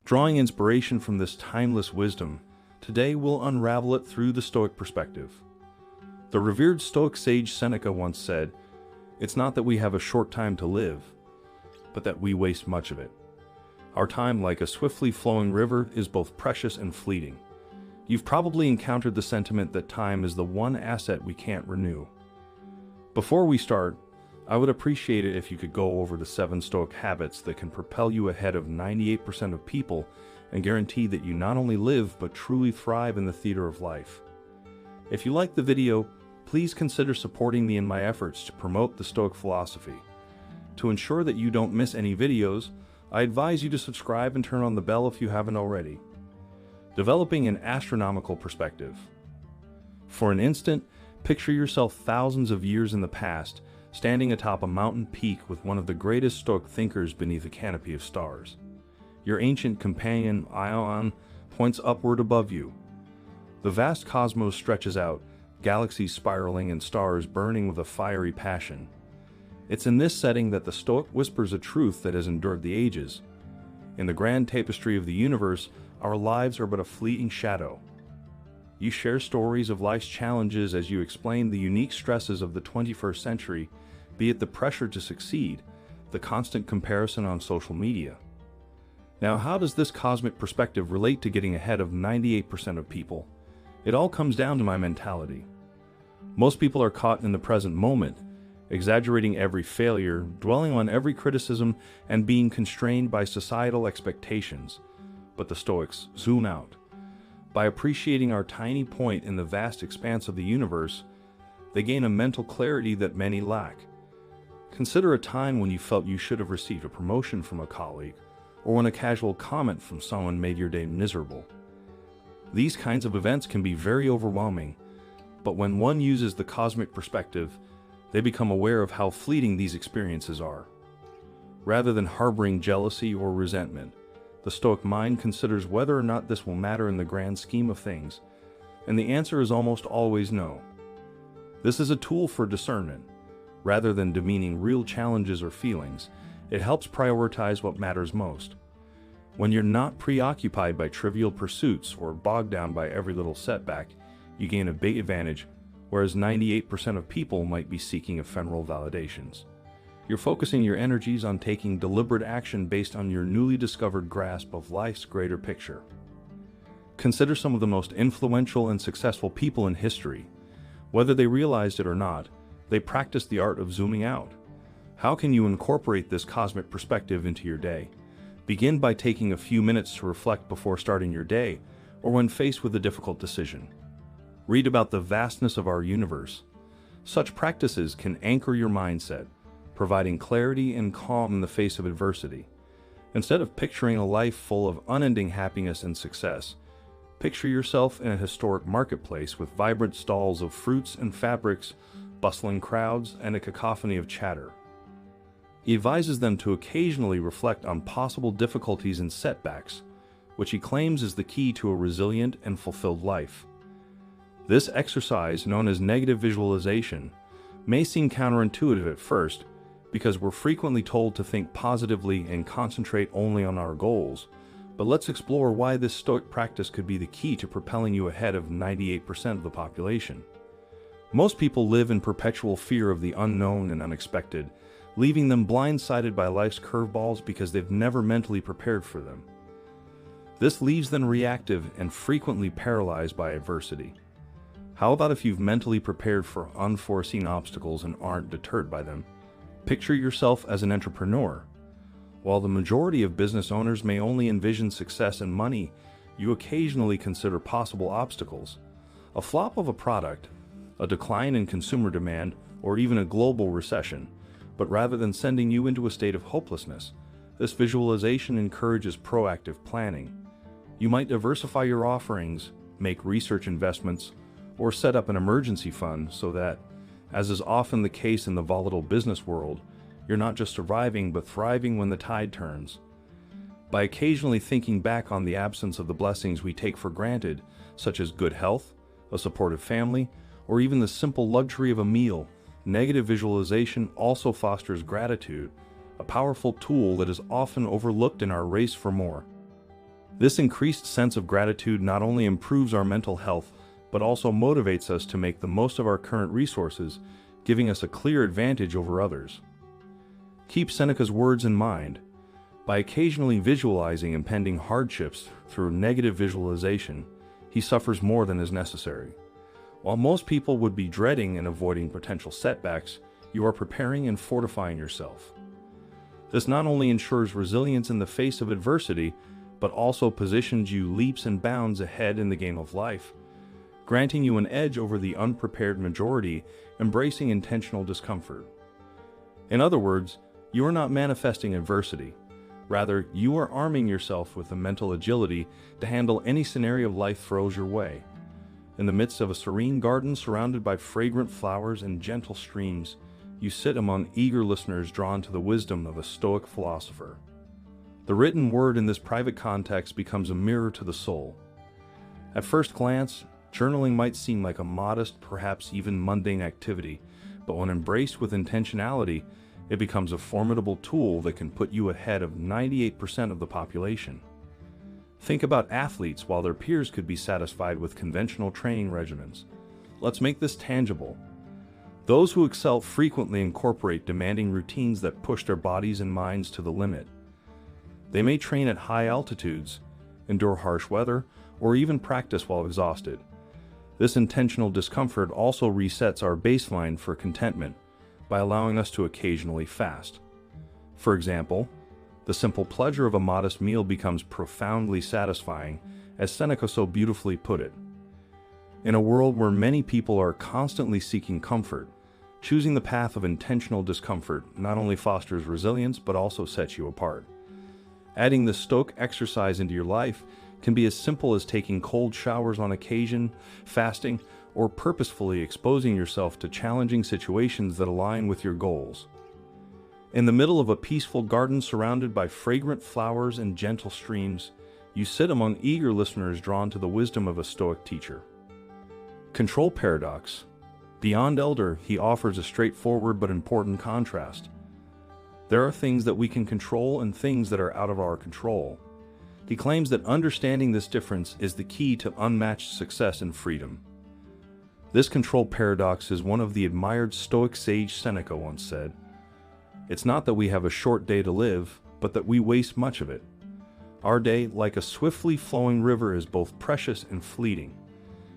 Drawing inspiration from this timeless wisdom, today we'll unravel it through the Stoic perspective. The revered Stoic sage Seneca once said, "It's not that we have a short time to live, but that we waste much of it." Our time, like a swiftly flowing river, is both precious and fleeting. You've probably encountered the sentiment that time is the one asset we can't renew. Before we start, I would appreciate it if you could go over the 7 Stoic habits that can propel you ahead of 98% of people and guarantee that you not only live but truly thrive in the theater of life. If you like the video, please consider supporting me in my efforts to promote the Stoic philosophy. To ensure that you don't miss any videos, I advise you to subscribe and turn on the bell if you haven't already. Developing an astronomical perspective. For an instant, picture yourself thousands of years in the past, standing atop a mountain peak with one of the greatest Stoic thinkers beneath a canopy of stars. Your ancient companion, Ion, points upward above you. The vast cosmos stretches out, galaxies spiraling and stars burning with a fiery passion. It's in this setting that the Stoic whispers a truth that has endured the ages. In the grand tapestry of the universe, our lives are but a fleeting shadow. You share stories of life's challenges as you explain the unique stresses of the 21st century, be it the pressure to succeed, the constant comparison on social media. Now, how does this cosmic perspective relate to getting ahead of 98% of people? It all comes down to my mentality. Most people are caught in the present moment, exaggerating every failure, dwelling on every criticism, and being constrained by societal expectations. But the Stoics zoom out. By appreciating our tiny point in the vast expanse of the universe, they gain a mental clarity that many lack. Consider a time when you felt you should have received a promotion from a colleague, or when a casual comment from someone made your day miserable. These kinds of events can be very overwhelming, but when one uses the cosmic perspective, they become aware of how fleeting these experiences are. Rather than harboring jealousy or resentment, the Stoic mind considers whether or not this will matter in the grand scheme of things, and the answer is almost always no. This is a tool for discernment. Rather than demeaning real challenges or feelings, it helps prioritize what matters most. When you're not preoccupied by trivial pursuits or bogged down by every little setback, you gain a big advantage, whereas 98% of people might be seeking ephemeral validations. You're focusing your energies on taking deliberate action based on your newly discovered grasp of life's greater picture. Consider some of the most influential and successful people in history. Whether they realized it or not, they practiced the art of zooming out. How can you incorporate this cosmic perspective into your day? Begin by taking a few minutes to reflect before starting your day, or when faced with a difficult decision. Read about the vastness of our universe. Such practices can anchor your mindset, providing clarity and calm in the face of adversity. Instead of picturing a life full of unending happiness and success, picture yourself in a historic marketplace with vibrant stalls of fruits and fabrics, bustling crowds, and a cacophony of chatter. He advises them to occasionally reflect on possible difficulties and setbacks, which he claims is the key to a resilient and fulfilled life. This exercise, known as negative visualization, may seem counterintuitive at first, because we're frequently told to think positively and concentrate only on our goals, but let's explore why this Stoic practice could be the key to propelling you ahead of 98% of the population. Most people live in perpetual fear of the unknown and unexpected, leaving them blindsided by life's curveballs because they've never mentally prepared for them. This leaves them reactive and frequently paralyzed by adversity. How about if you've mentally prepared for unforeseen obstacles and aren't deterred by them? Picture yourself as an entrepreneur. While the majority of business owners may only envision success and money, you occasionally consider possible obstacles. A flop of a product, a decline in consumer demand, or even a global recession. But rather than sending you into a state of hopelessness, this visualization encourages proactive planning. You might diversify your offerings, make research investments, or set up an emergency fund so that, as is often the case in the volatile business world, you're not just surviving but thriving when the tide turns. By occasionally thinking back on the absence of the blessings we take for granted, such as good health, a supportive family, or even the simple luxury of a meal, negative visualization also fosters gratitude, a powerful tool that is often overlooked in our race for more. This increased sense of gratitude not only improves our mental health, but also motivates us to make the most of our current resources, giving us a clear advantage over others. Keep Seneca's words in mind. By occasionally visualizing impending hardships through negative visualization, he suffers more than is necessary. While most people would be dreading and avoiding potential setbacks, you are preparing and fortifying yourself. This not only ensures resilience in the face of adversity, but also positions you leaps and bounds ahead in the game of life, granting you an edge over the unprepared majority, embracing intentional discomfort. In other words, you are not manifesting adversity. Rather, you are arming yourself with the mental agility to handle any scenario life throws your way. In the midst of a serene garden surrounded by fragrant flowers and gentle streams, you sit among eager listeners drawn to the wisdom of a Stoic philosopher. The written word in this private context becomes a mirror to the soul. At first glance, journaling might seem like a modest, perhaps even mundane activity, but when embraced with intentionality, it becomes a formidable tool that can put you ahead of 98% of the population. Think about athletes while their peers could be satisfied with conventional training regimens. Let's make this tangible. Those who excel frequently incorporate demanding routines that push their bodies and minds to the limit. They may train at high altitudes, endure harsh weather, or even practice while exhausted. This intentional discomfort also resets our baseline for contentment by allowing us to occasionally fast. For example, the simple pleasure of a modest meal becomes profoundly satisfying, as Seneca so beautifully put it. In a world where many people are constantly seeking comfort, choosing the path of intentional discomfort not only fosters resilience but also sets you apart. Adding the Stoic exercise into your life can be as simple as taking cold showers on occasion, fasting, or purposefully exposing yourself to challenging situations that align with your goals. In the middle of a peaceful garden surrounded by fragrant flowers and gentle streams, you sit among eager listeners drawn to the wisdom of a Stoic teacher. Control paradox. Beyond elder, he offers a straightforward but important contrast. There are things that we can control and things that are out of our control. He claims that understanding this difference is the key to unmatched success and freedom. This control paradox is one of the admired Stoic sage Seneca once said, "It's not that we have a short day to live, but that we waste much of it. Our day, like a swiftly flowing river, is both precious and fleeting."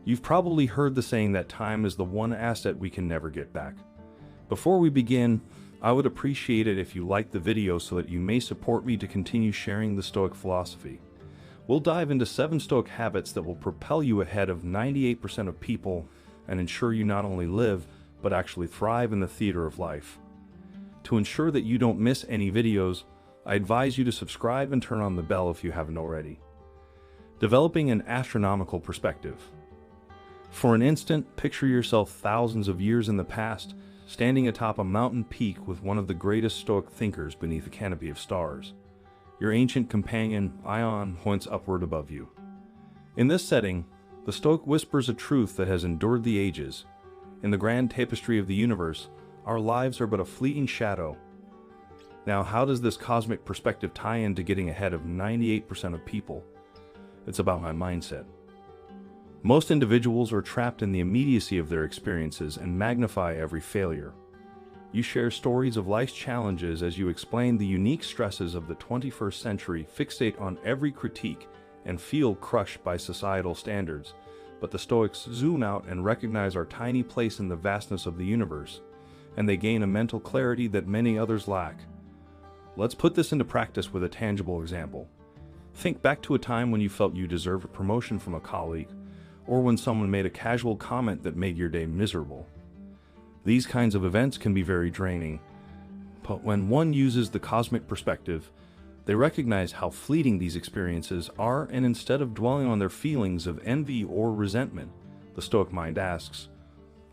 You've probably heard the saying that time is the one asset we can never get back. Before we begin, I would appreciate it if you liked the video so that you may support me to continue sharing the Stoic philosophy. We'll dive into 7 Stoic habits that will propel you ahead of 98% of people and ensure you not only live, but actually thrive in the theater of life. To ensure that you don't miss any videos, I advise you to subscribe and turn on the bell if you haven't already. Developing an astronomical perspective. For an instant, picture yourself thousands of years in the past, standing atop a mountain peak with one of the greatest Stoic thinkers beneath a canopy of stars. Your ancient companion, Ion, points upward above you. In this setting, the Stoic whispers a truth that has endured the ages. In the grand tapestry of the universe, our lives are but a fleeting shadow. Now, how does this cosmic perspective tie into getting ahead of 98% of people? It's about my mindset. Most individuals are trapped in the immediacy of their experiences and magnify every failure. You share stories of life's challenges as you explain the unique stresses of the 21st century, fixate on every critique, and feel crushed by societal standards. But the Stoics zoom out and recognize our tiny place in the vastness of the universe, and they gain a mental clarity that many others lack. Let's put this into practice with a tangible example. Think back to a time when you felt you deserved a promotion from a colleague, or when someone made a casual comment that made your day miserable. These kinds of events can be very draining, but when one uses the cosmic perspective, they recognize how fleeting these experiences are, and instead of dwelling on their feelings of envy or resentment, the Stoic mind asks,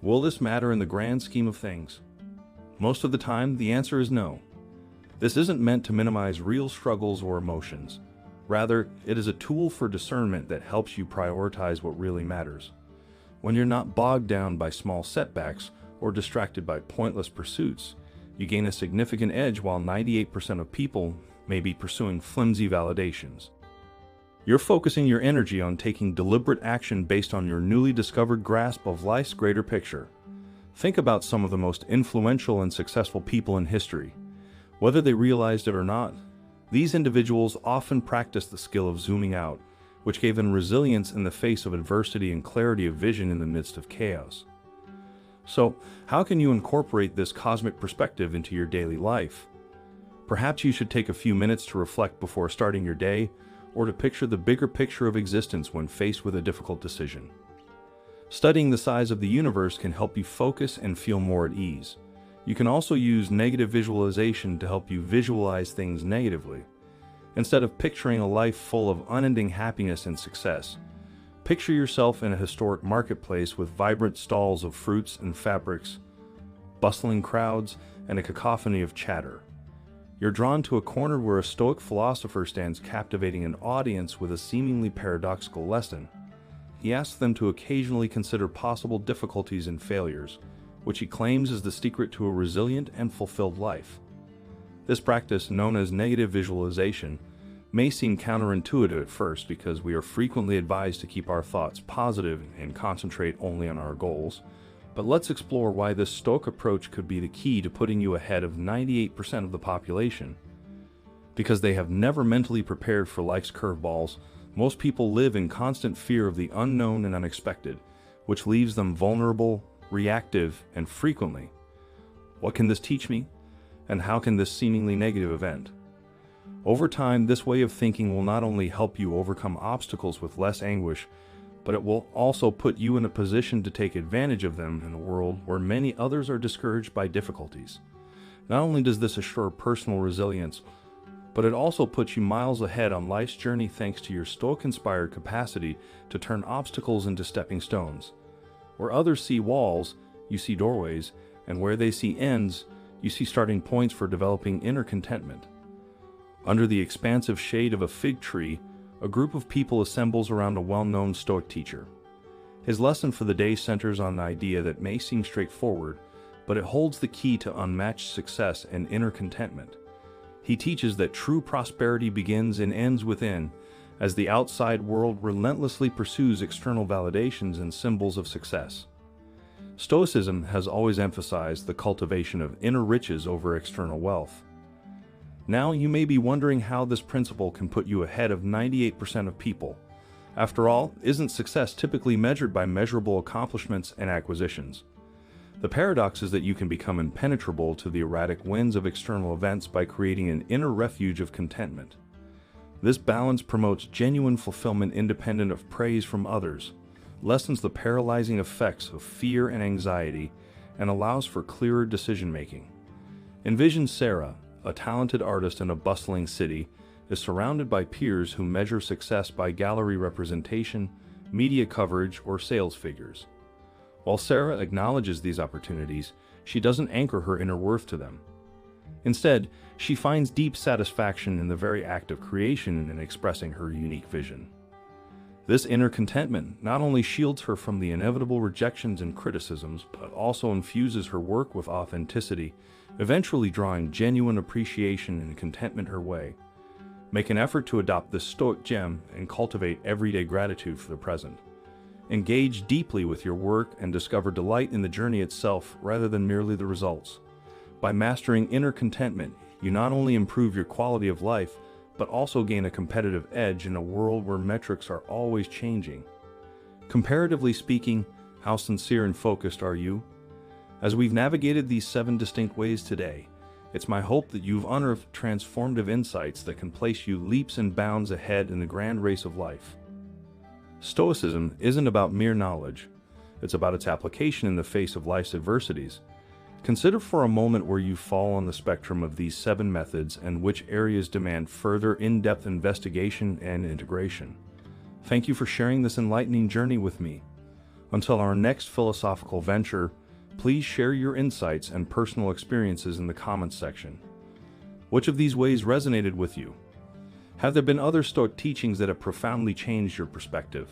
will this matter in the grand scheme of things? Most of the time, the answer is no. This isn't meant to minimize real struggles or emotions. Rather, it is a tool for discernment that helps you prioritize what really matters. When you're not bogged down by small setbacks or distracted by pointless pursuits, you gain a significant edge while 98% of people may be pursuing flimsy validations. You're focusing your energy on taking deliberate action based on your newly discovered grasp of life's greater picture. Think about some of the most influential and successful people in history. Whether they realized it or not, these individuals often practiced the skill of zooming out, which gave them resilience in the face of adversity and clarity of vision in the midst of chaos. So, how can you incorporate this cosmic perspective into your daily life? Perhaps you should take a few minutes to reflect before starting your day, or to picture the bigger picture of existence when faced with a difficult decision. Studying the size of the universe can help you focus and feel more at ease. You can also use negative visualization to help you visualize things negatively. Instead of picturing a life full of unending happiness and success, picture yourself in a historic marketplace with vibrant stalls of fruits and fabrics, bustling crowds, and a cacophony of chatter. You're drawn to a corner where a Stoic philosopher stands captivating an audience with a seemingly paradoxical lesson. He asks them to occasionally consider possible difficulties and failures, which he claims is the secret to a resilient and fulfilled life. This practice, known as negative visualization, may seem counterintuitive at first because we are frequently advised to keep our thoughts positive and concentrate only on our goals. But let's explore why this Stoic approach could be the key to putting you ahead of 98% of the population. Because they have never mentally prepared for life's curveballs, most people live in constant fear of the unknown and unexpected, which leaves them vulnerable, reactive, and frequently. What can this teach me? And how can this seemingly negative event? Over time, this way of thinking will not only help you overcome obstacles with less anguish, but it will also put you in a position to take advantage of them in a world where many others are discouraged by difficulties. Not only does this assure personal resilience, but it also puts you miles ahead on life's journey thanks to your Stoic-inspired capacity to turn obstacles into stepping stones. Where others see walls, you see doorways, and where they see ends, you see starting points for developing inner contentment. Under the expansive shade of a fig tree, a group of people assembles around a well-known Stoic teacher. His lesson for the day centers on an idea that may seem straightforward, but it holds the key to unmatched success and inner contentment. He teaches that true prosperity begins and ends within, as the outside world relentlessly pursues external validations and symbols of success. Stoicism has always emphasized the cultivation of inner riches over external wealth. Now you may be wondering how this principle can put you ahead of 98% of people. After all, isn't success typically measured by measurable accomplishments and acquisitions? The paradox is that you can become impenetrable to the erratic winds of external events by creating an inner refuge of contentment. This balance promotes genuine fulfillment independent of praise from others, lessens the paralyzing effects of fear and anxiety, and allows for clearer decision-making. Envision Sarah, a talented artist in a bustling city, is surrounded by peers who measure success by gallery representation, media coverage, or sales figures. While Sarah acknowledges these opportunities, she doesn't anchor her inner worth to them. Instead, she finds deep satisfaction in the very act of creation and expressing her unique vision. This inner contentment not only shields her from the inevitable rejections and criticisms, but also infuses her work with authenticity, eventually drawing genuine appreciation and contentment her way. Make an effort to adopt this Stoic gem and cultivate everyday gratitude for the present. Engage deeply with your work and discover delight in the journey itself rather than merely the results. By mastering inner contentment, you not only improve your quality of life, but also gain a competitive edge in a world where metrics are always changing. Comparatively speaking, how sincere and focused are you? As we've navigated these 7 distinct ways today, it's my hope that you've unearthed transformative insights that can place you leaps and bounds ahead in the grand race of life. Stoicism isn't about mere knowledge, it's about its application in the face of life's adversities. Consider for a moment where you fall on the spectrum of these 7 methods and which areas demand further in-depth investigation and integration. Thank you for sharing this enlightening journey with me. Until our next philosophical venture, please share your insights and personal experiences in the comments section. Which of these ways resonated with you? Have there been other Stoic teachings that have profoundly changed your perspective?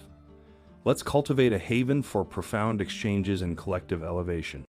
Let's cultivate a haven for profound exchanges and collective elevation.